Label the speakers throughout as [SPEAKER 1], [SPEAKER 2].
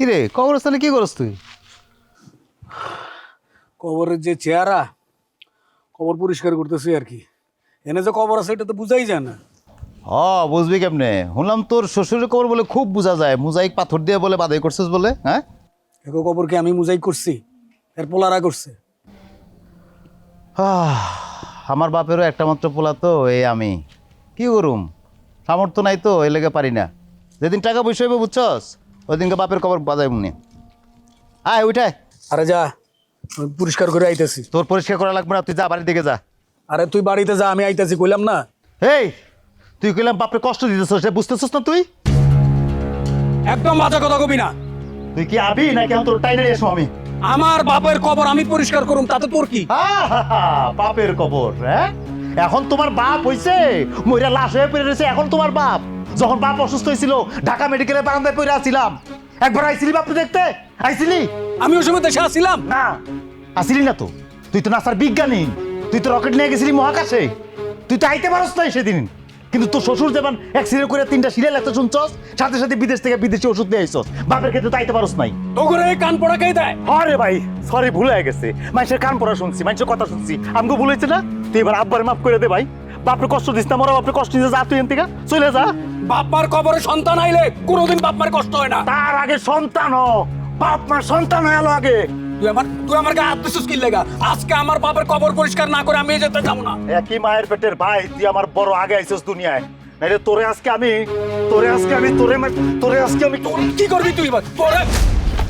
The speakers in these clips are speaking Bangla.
[SPEAKER 1] রে কবরস্থানে কি করছ তুই?
[SPEAKER 2] কবরের যে চেহারা, কবর পরিষ্কার করতেছি আর কি। এনে যে কবর আছে এটা তো বুঝাই যায় না।
[SPEAKER 1] বুঝবি কেমনে? শুনলাম তোর শ্বশুরের কবর বলে খুব বোঝা যায়, মোজাইক পাথর দিয়ে বলে বাধাই করছিস বলে। হ্যাঁ,
[SPEAKER 2] একো কবরকে আমি মোজাইক করছি, এর পোলারা করছে।
[SPEAKER 1] আমার বাপেরও একটা মাত্র পোলা তো, এই আমি কি করুম, সামর্থ্য নাই তো, এই লেগে পারি না। যেদিন টাকা পয়সা হইবে বুঝছস, ওই দিনকে বাপের কবর বাজাই মনে। আয় উঠায়।
[SPEAKER 2] আরে যা, আমি পরিষ্কার করে আইতেছি।
[SPEAKER 1] তোর পরিষ্কার করা লাগবে না, তুই যা বাড়ির দিকে যা।
[SPEAKER 2] আরে তুই বাড়িতে যা, আমি আইতেছি, কইলাম না।
[SPEAKER 1] এই তুই কইলাম বাপরে কষ্ট দিতেছস, সে বুঝতেছস না তুই?
[SPEAKER 2] একদম বাজে কথা কবি না।
[SPEAKER 1] তুই কি আবি নাকি আমি তোর টাইনে এসো? আমি
[SPEAKER 2] আমার বাপের কবর আমি পরিষ্কার করুম, তাতে তোর কি?
[SPEAKER 1] বাপের কবর? হ্যাঁ, এখন তোমার বাপ হইছে, মইরা লাশ হয়ে পড়ে রয়েছে, এখন তোমার বাপ। যখন বাপ অসুস্থ হয়েছিল ঢাকা মেডিকেলের বারান্দায় পড়ে আসছিলাম, একবার আইছিলি বাপরে দেখতে? আইছিলি?
[SPEAKER 2] আমি ওই সময় দেশে আসছিলাম
[SPEAKER 1] না, আসিলি না তো। তুই তো নাসার বিজ্ঞানী, তুই তো রকেট নিয়ে গেছিলি মহাকাশে, তুই তো আইতে পারস নাই সেদিন। কিন্তু তোর শ্বশুর যেমন অ্যাক্সিডেন্ট করে 3টা সিরিয়াল একটা শুনছস, সাথে সাথে বিদেশ থেকে বিদেশি ওষুধ নিয়ে আইছস, বাপের ক্ষেত্রে তো আইতে পারস নাই।
[SPEAKER 2] তো করে কান পড়া কে দেয়?
[SPEAKER 1] আরে ভাই সরি, ভুল হয়ে গেছে। মানুষের কান পড়া শুনছি, মানুষের কথা শুনছি, আমাকে ভুল হয়েছে না? তুই এবার আব্বার মাফ করে দে ভাই, বাপরে কষ্ট দিস না, মরা বাপরে কষ্ট দিস, যা তুই এখান থেকে চলে যা।
[SPEAKER 2] বাপমার কবরে সন্তান আইলে কোনোদিন বাপমার কষ্ট হয় না।
[SPEAKER 1] তার আগে সন্তান হ, বাপ মার সন্তান হয়ে এলো আগে।
[SPEAKER 2] তুই আমার গায়ে হাত দিছিস কি লেগা? আজকে আমার বাপের কবর পরিষ্কার না করে আমি যেতে যাবো না।
[SPEAKER 1] একই মায়ের পেটের ভাই, তুই আমার বড় আগে আইছিস দুনিয়ায়, নাইলে তোরে আজকে আমি
[SPEAKER 2] কি করবি তুই এবার? তোরে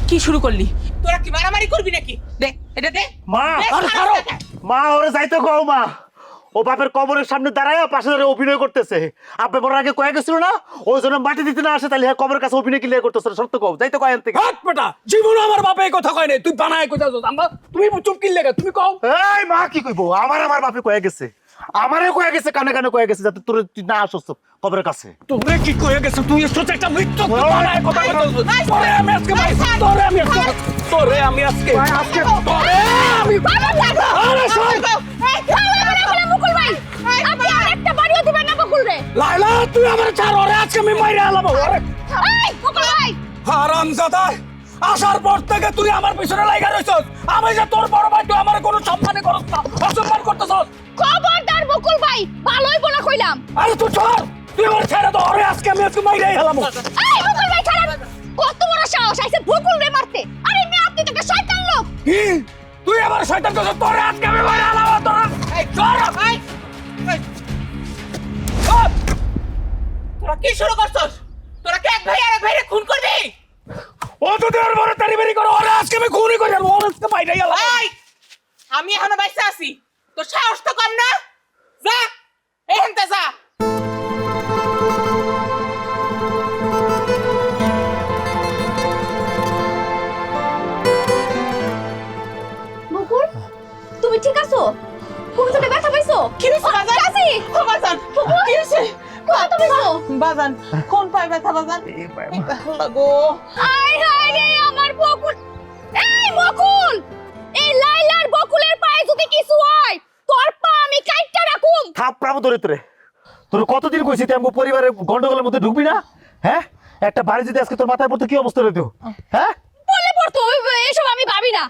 [SPEAKER 3] কি শুরু করলি? তোরা কি মারামারি করবি নাকি? দে এটা দে।
[SPEAKER 1] মা,
[SPEAKER 3] দে,
[SPEAKER 1] আরে
[SPEAKER 3] ছাড়ো।
[SPEAKER 1] মা ওরে যাইতে কও। মা ও বাপের কবরের সামনে দাঁড়ায় পাশে দাঁড়িয়ে অভিনয় করতেছে। আব্বে বড় আগে কয়ে গেছিল না, ওই জন্য মাটি দিতে না আসে, তাহলে হ্যাঁ কবরের কাছে অভিনয় ক্লিয়ার করতেছে। সত্য কও, যাইতে কয় এখান থেকে।
[SPEAKER 2] হাত পেটা, জীবনে আমার বাপে এই কথা কয় নাই, তুই বানায় কইতা যাস। তুমি চুপ কি লেগা? তুমি কও।
[SPEAKER 1] এই মা কি কইবো? আমার বাপে কয়ে গেছে, আমারে কয়ে গেছে, কানে কানে কয়ে গেছে, যাতে তোরে তুই না আসছ কবরের কাছে।
[SPEAKER 2] তোরে কি কয়ে গেছে? তুই এসেছ একটা মৃত্যু বানায় কথা কইতাছ। তোরে আমি আজকে ভাই, তোরে আমি আজকে তোরে আমি
[SPEAKER 4] বাবা লাগো।
[SPEAKER 2] আরে শোন,
[SPEAKER 4] এই খাওয়া মুকুল ভাই, আপনি আরেকটা বাড়িও দিবেন না মুকুল রে।
[SPEAKER 2] লাইলা তুই আমার ছাড়, ওরে আজকে আমি মাইরা আলাবো। ওরে
[SPEAKER 4] এই মুকুল ভাই,
[SPEAKER 2] হারামজাদা, আসার পর থেকে তুই আমার পিছনে লাগা রইছস। আমি যে তোর বড় ভাই, তুই আমার কোনো সম্মানই করছ না, অসম্মান করতেছস।
[SPEAKER 4] খবরদার মুকুল ভাই, ভালোই বলা কইলাম।
[SPEAKER 2] আরে তুই চল, তুই আমার ছেড়ে তো, ওরে আজকে আমি মাইরাই আলাবো।
[SPEAKER 4] এই মুকুল ভাই ছাড়েন, কত বড় সাহস আইছে মুকুল রে মারতে। আরে মে আপনি তো একটা শয়তান লোক।
[SPEAKER 2] কি তুই আমার শয়তান করছস? তোরে আজকে আমি মাইরা আলাবো। তোরা এই চল,
[SPEAKER 3] তোরা কি শুরু করছস? তোরা কি এক ভাই আরেক ভাইরে খুন করবি?
[SPEAKER 2] ও যদি ওর বড় তারিবারি করো, ওরে আজকে আমি খুনই করে আলবো। ওরে আজকে মাইরাই আলাবো।
[SPEAKER 3] এই আমি এখনো বাইসা আছি, তোর সাহস তো কম না? যা এখানতে যা।
[SPEAKER 4] মুকুল, তুমি ঠিক আছো? কোন জায়গায় ব্যথা পাইছো?
[SPEAKER 3] কি হইছে বাজান?
[SPEAKER 4] কাশি।
[SPEAKER 3] ও বাজান, কি হইছে?
[SPEAKER 4] ব্যথা পাইছো?
[SPEAKER 3] বাজান কোন পায় ব্যথা বাজান? লাগো
[SPEAKER 4] আয় হায় রে আমার বকুল। এই বকুল, এই লাইলার বকুলের পায়ে যদি কিছু হয়, তোর পা আমি কাইটটা রাখুম।
[SPEAKER 1] থাপ প্রাবো ধরে তোরে, তোর কতদিন কইছি তুই আমগো পরিবারের গন্ডগোলের মধ্যে ঢুকবি না? হ্যাঁ, একটা বাড়ি যদি আজকে তোর মাথায় পড়তো কি অবস্থা হইতো? হ্যাঁ,
[SPEAKER 4] বলে পড়তো এসব আমি ভাবি না।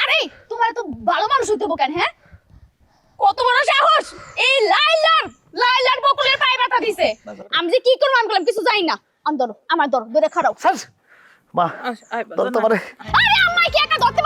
[SPEAKER 4] আরে তোমার তো ভালো মানুষ হইতে হবে কেন? হ্যাঁ, কত বড় সাহস এই লাইলার বকুলের পায়ে ব্যথা দিছে। আমি যে কি করব আমি বললাম কিছু জানি না। আমার ধরো ধরে খাড়াও।
[SPEAKER 1] মা তোর তো মানে
[SPEAKER 4] আরে আম্মা কি একা ধরতে